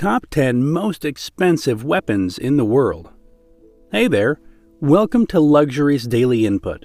Top 10 Most Expensive Weapons in the World. Hey there, welcome to Luxuries Daily Input.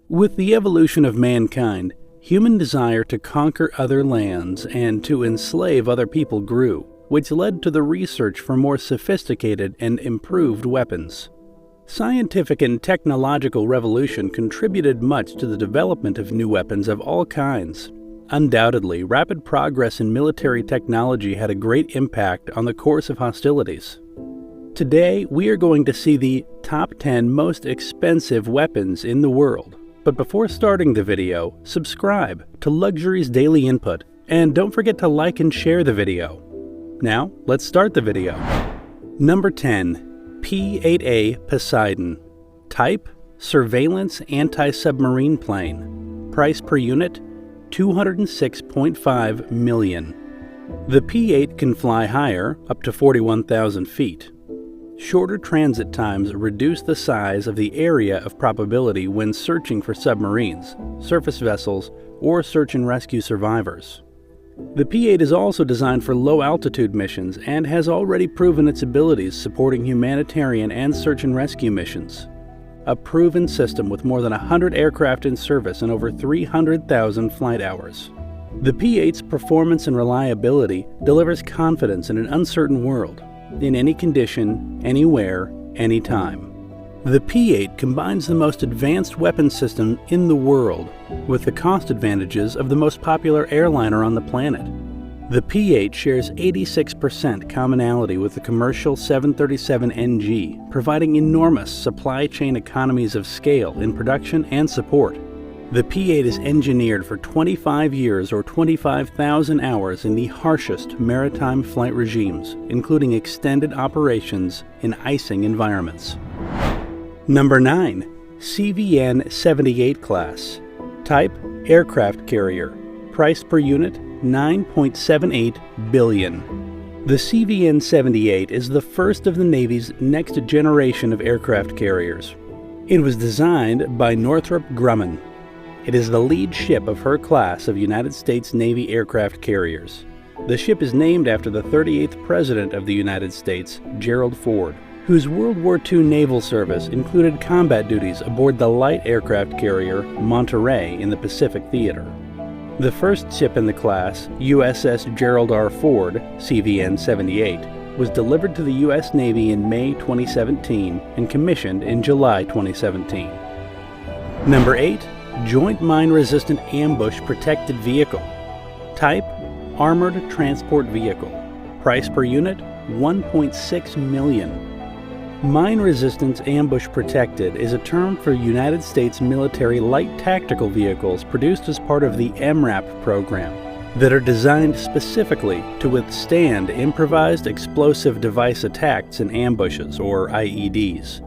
With the evolution of mankind, human desire to conquer other lands and to enslave other people grew, which led to the research for more sophisticated and improved weapons. Scientific and technological revolution contributed much to the development of new weapons of all kinds. Undoubtedly, rapid progress in military technology had a great impact on the course of hostilities. Today, we are going to see the top 10 most expensive weapons in the world. But before starting the video, subscribe to Luxuries Daily Input, and don't forget to like and share the video. Now, let's start the video. Number 10. P8A Poseidon. Type: Surveillance Anti-Submarine Plane. Price per unit: $206.5 million. The P8 can fly higher, up to 41,000 feet. Shorter transit times reduce the size of the area of probability when searching for submarines, surface vessels, or search and rescue survivors. The P8 is also designed for low-altitude missions and has already proven its abilities supporting humanitarian and search and rescue missions. A proven system with more than 100 aircraft in service and over 300,000 flight hours. The P8's performance and reliability delivers confidence in an uncertain world, in any condition, anywhere, anytime. The P8 combines the most advanced weapon system in the world with the cost advantages of the most popular airliner on the planet. The P8 shares 86% commonality with the commercial 737NG, providing enormous supply chain economies of scale in production and support. The P8 is engineered for 25 years or 25,000 hours in the harshest maritime flight regimes, including extended operations in icing environments. Number 9. CVN-78 class. Type: aircraft carrier. Price per unit: $9.78 billion. The CVN-78 is the first of the Navy's next generation of aircraft carriers. It was designed by Northrop Grumman. It is the lead ship of her class of United States Navy aircraft carriers. The ship is named after the 38th President of the United States, Gerald Ford, whose World War II naval service included combat duties aboard the light aircraft carrier Monterey in the Pacific Theater. The first ship in the class, USS Gerald R. Ford, CVN-78, was delivered to the U.S. Navy in May 2017 and commissioned in July 2017. Number 8. Joint Mine-Resistant Ambush Protected Vehicle. Type: Armored Transport Vehicle. Price per unit: $1.6 million. Mine-resistance ambush protected is a term for United States military light tactical vehicles produced as part of the MRAP program that are designed specifically to withstand improvised explosive device attacks and ambushes, or IEDs.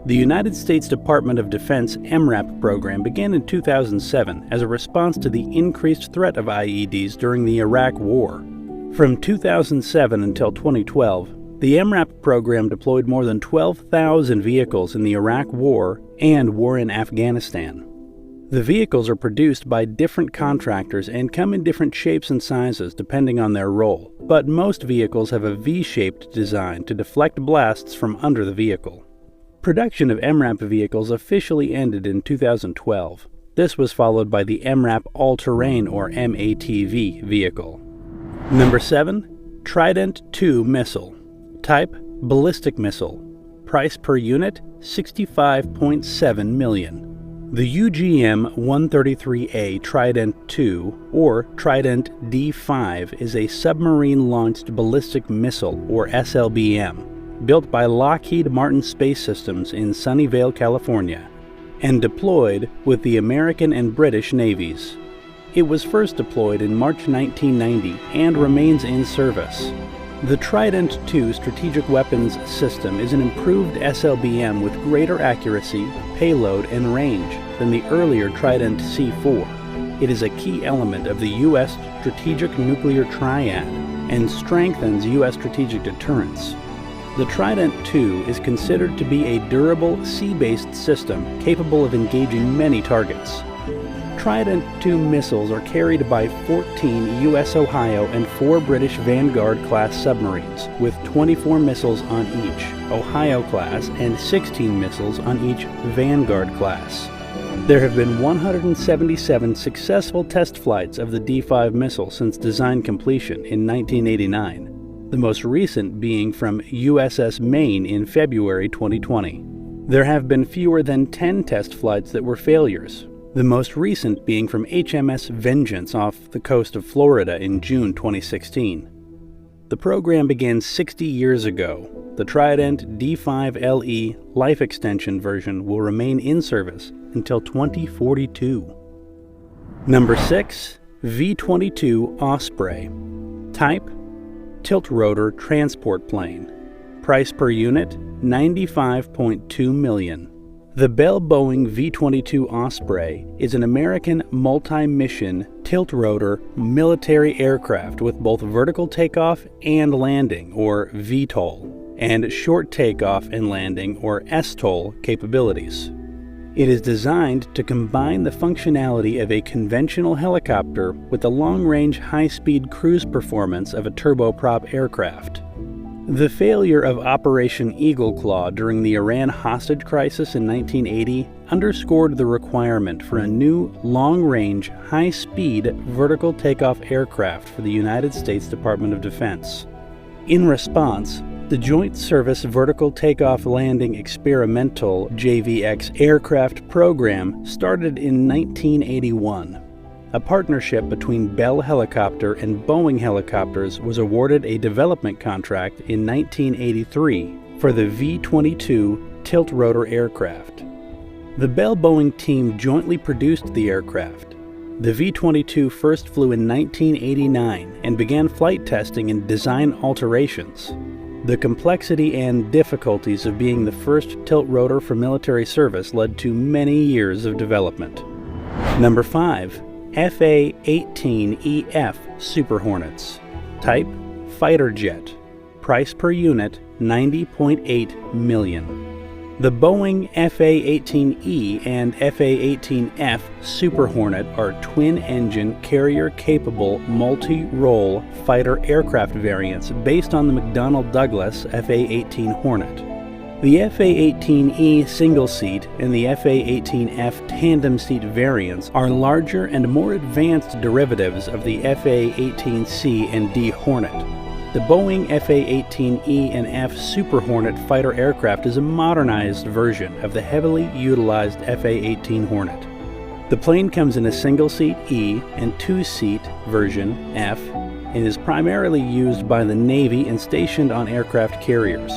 The United States Department of Defense MRAP program began in 2007 as a response to the increased threat of IEDs during the Iraq War. From 2007 until 2012, the MRAP program deployed more than 12,000 vehicles in the Iraq War and war in Afghanistan. The vehicles are produced by different contractors and come in different shapes and sizes depending on their role, but most vehicles have a V-shaped design to deflect blasts from under the vehicle. Production of MRAP vehicles officially ended in 2012. This was followed by the MRAP All-Terrain or MATV vehicle. Number 7. Trident II Missile. Type: ballistic missile. Price per unit: $65.7 million. The UGM-133A Trident II, or Trident D5, is a submarine-launched ballistic missile, or SLBM, built by Lockheed Martin Space Systems in Sunnyvale, California, and deployed with the American and British navies. It was first deployed in March 1990 and remains in service. The Trident II Strategic Weapons System is an improved SLBM with greater accuracy, payload, and range than the earlier Trident C4. It is a key element of the U.S. Strategic Nuclear Triad and strengthens U.S. strategic deterrence. The Trident II is considered to be a durable, sea-based system capable of engaging many targets. Trident II missiles are carried by 14 U.S. Ohio and 4 British Vanguard-class submarines, with 24 missiles on each Ohio-class and 16 missiles on each Vanguard-class. There have been 177 successful test flights of the D-5 missile since design completion in 1989, the most recent being from USS Maine in February 2020. There have been fewer than 10 test flights that were failures, the most recent being from HMS Vengeance off the coast of Florida in June 2016. The program began 60 years ago. The Trident D5LE life extension version will remain in service until 2042. Number 6. V22 Osprey. Type: tilt-rotor transport plane. Price per unit: $95.2 million. The Bell-Boeing V22 Osprey is an American multi-mission tilt-rotor military aircraft with both vertical takeoff and landing, or VTOL, and short takeoff and landing, or STOL, capabilities. It is designed to combine the functionality of a conventional helicopter with the long-range high-speed cruise performance of a turboprop aircraft. The failure of Operation Eagle Claw during the Iran hostage crisis in 1980 underscored the requirement for a new, long-range, high-speed vertical takeoff aircraft for the United States Department of Defense. In response, the Joint Service Vertical Takeoff Landing Experimental JVX aircraft program started in 1981. A partnership between Bell Helicopter and Boeing Helicopters was awarded a development contract in 1983 for the V-22 tilt-rotor aircraft. The Bell-Boeing team jointly produced the aircraft. The V-22 first flew in 1989 and began flight testing and design alterations. The complexity and difficulties of being the first tilt-rotor for military service led to many years of development. Number 5. FA-18EF Super Hornets. Type: fighter jet. Price per unit: $90.8 million. The Boeing FA-18E and FA-18F Super Hornet are twin-engine, carrier-capable, multi-role fighter aircraft variants based on the McDonnell Douglas FA-18 Hornet. The FA-18E single-seat and the FA-18F tandem-seat variants are larger and more advanced derivatives of the FA-18C and D Hornet. The Boeing FA-18E and F Super Hornet fighter aircraft is a modernized version of the heavily utilized FA-18 Hornet. The plane comes in a single-seat E and two-seat version F and is primarily used by the Navy and stationed on aircraft carriers.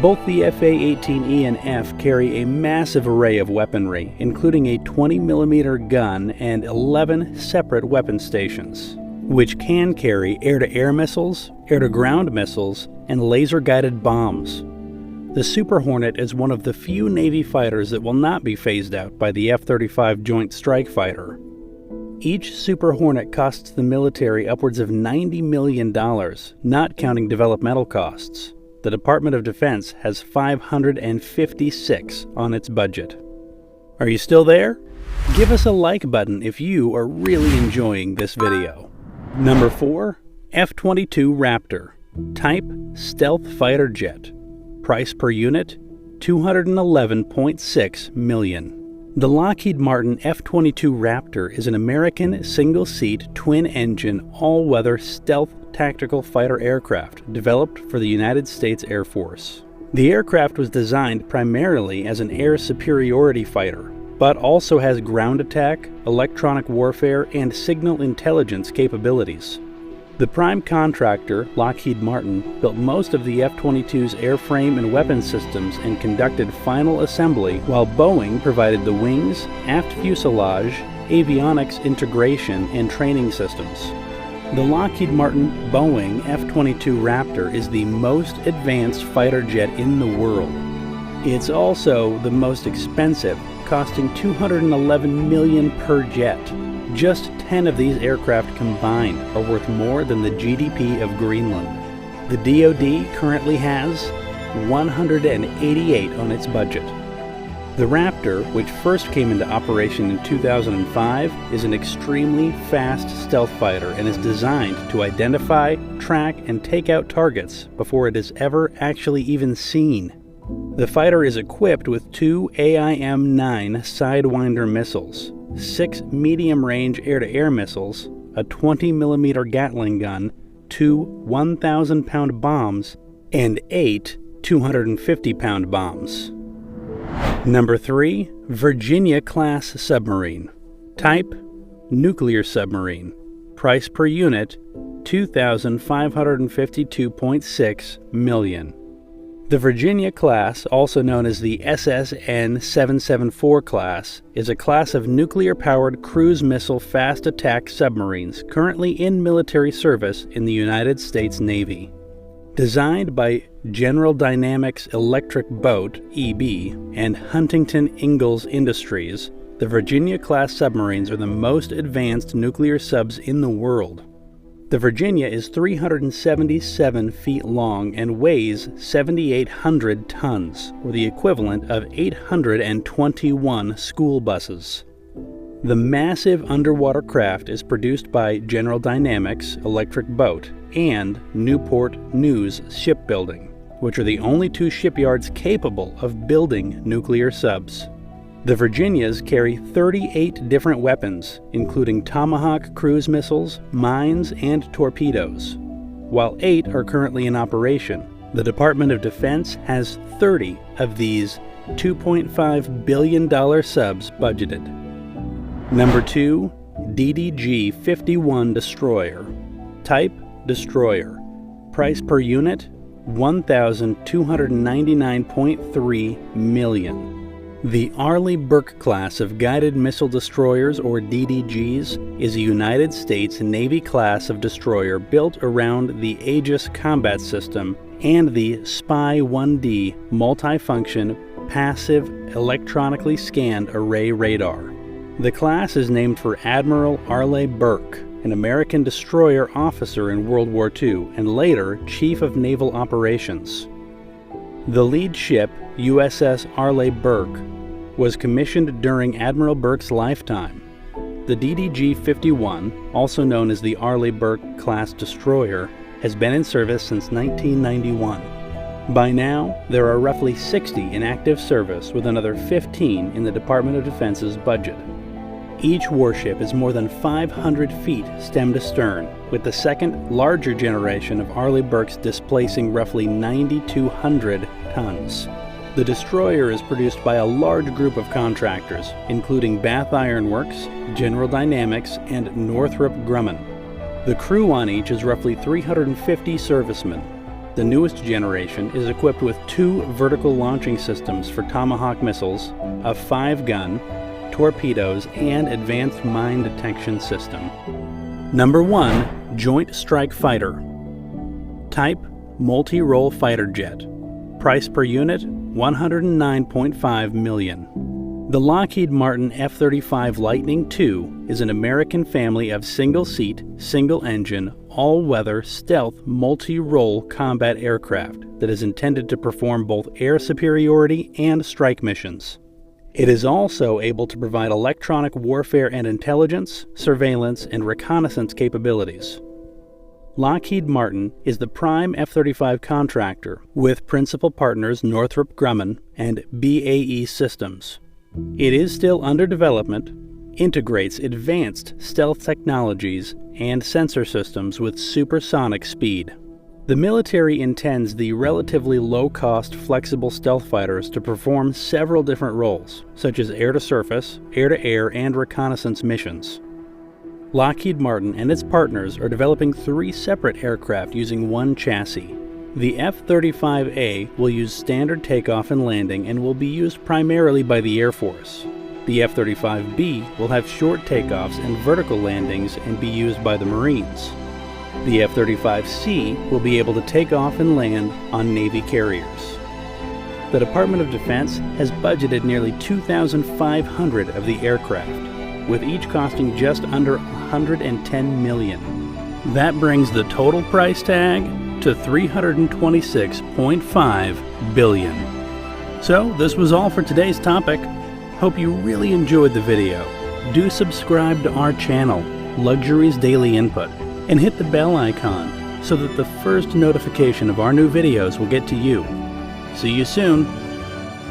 Both the FA-18E and F carry a massive array of weaponry, including a 20mm gun and 11 separate weapon stations, which can carry air-to-air missiles, air-to-ground missiles, and laser-guided bombs. The Super Hornet is one of the few Navy fighters that will not be phased out by the F-35 Joint Strike Fighter. Each Super Hornet costs the military upwards of $90 million, not counting developmental costs. The Department of Defense has 556 on its budget. Are you still there? Give us a like button if you are really enjoying this video. Number 4. F22 Raptor. Type: stealth fighter jet. Price per unit: $211.6 million. The Lockheed Martin F22 Raptor is an American single-seat, twin-engine, all-weather stealth tactical fighter aircraft developed for the United States Air Force. The aircraft was designed primarily as an air superiority fighter, but also has ground attack, electronic warfare, and signal intelligence capabilities. The prime contractor, Lockheed Martin, built most of the F-22's airframe and weapon systems and conducted final assembly, while Boeing provided the wings, aft fuselage, avionics integration, and training systems. The Lockheed Martin Boeing F-22 Raptor is the most advanced fighter jet in the world. It's also the most expensive, costing $211 million per jet. Just 10 of these aircraft combined are worth more than the GDP of Greenland. The DoD currently has 188 on its budget. The Raptor, which first came into operation in 2005, is an extremely fast stealth fighter and is designed to identify, track, and take out targets before it is ever actually even seen. The fighter is equipped with 2 AIM-9 Sidewinder missiles, 6 medium-range air-to-air missiles, a 20mm Gatling gun, 2 1,000-pound bombs, and 8 250-pound bombs. Number 3. Virginia-class submarine. Type: nuclear submarine. Price per unit: $2,552.6 million. The Virginia class, also known as the SSN-774 class, is a class of nuclear-powered cruise missile fast attack submarines currently in military service in the United States Navy. Designed by General Dynamics Electric Boat, EB, and Huntington Ingalls Industries, the Virginia-class submarines are the most advanced nuclear subs in the world. The Virginia is 377 feet long and weighs 7,800 tons, or the equivalent of 821 school buses. The massive underwater craft is produced by General Dynamics Electric Boat and Newport News Shipbuilding, which are the only 2 shipyards capable of building nuclear subs. The Virginias carry 38 different weapons, including Tomahawk cruise missiles, mines, and torpedoes. While 8 are currently in operation, the Department of Defense has 30 of these $2.5 billion subs budgeted. Number 2. DDG-51 Destroyer. Type: destroyer. Price per unit: $1,299.3 million. The Arleigh Burke class of guided missile destroyers, or DDGs, is a United States Navy class of destroyer built around the Aegis Combat System and the Spy-1D multifunction passive electronically scanned array radar. The class is named for Admiral Arleigh Burke, an American destroyer officer in World War II and later Chief of Naval Operations. The lead ship, USS Arleigh Burke, was commissioned during Admiral Burke's lifetime. The DDG-51, also known as the Arleigh Burke class destroyer, has been in service since 1991. By now, there are roughly 60 in active service, with another 15 in the Department of Defense's budget. Each warship is more than 500 feet stem to stern, with the second, larger generation of Arleigh Burkes displacing roughly 9,200 tons. The destroyer is produced by a large group of contractors, including Bath Iron Works, General Dynamics, and Northrop Grumman. The crew on each is roughly 350 servicemen. The newest generation is equipped with 2 vertical launching systems for Tomahawk missiles, a 5-gun, torpedoes, and advanced mine detection system. Number 1. Joint Strike Fighter. Type: multi-role fighter jet. Price per unit: $109.5 million. The Lockheed Martin F-35 Lightning II is an American family of single-seat, single-engine, all-weather, stealth, multi-role combat aircraft that is intended to perform both air superiority and strike missions. It is also able to provide electronic warfare and intelligence, surveillance, and reconnaissance capabilities. Lockheed Martin is the prime F-35 contractor, with principal partners Northrop Grumman and BAE Systems. It is still under development, integrates advanced stealth technologies and sensor systems with supersonic speed. The military intends the relatively low-cost, flexible stealth fighters to perform several different roles, such as air-to-surface, air-to-air, and reconnaissance missions. Lockheed Martin and its partners are developing 3 separate aircraft using one chassis. The F-35A will use standard takeoff and landing and will be used primarily by the Air Force. The F-35B will have short takeoffs and vertical landings and be used by the Marines. The F-35C will be able to take off and land on Navy carriers. The Department of Defense has budgeted nearly 2,500 of the aircraft, with each costing just under $110 million. That brings the total price tag to $326.5 billion. So this was all for today's topic. Hope you really enjoyed the video. Do subscribe to our channel, Luxuries Daily Input, and hit the bell icon so that the first notification of our new videos will get to you. See you soon.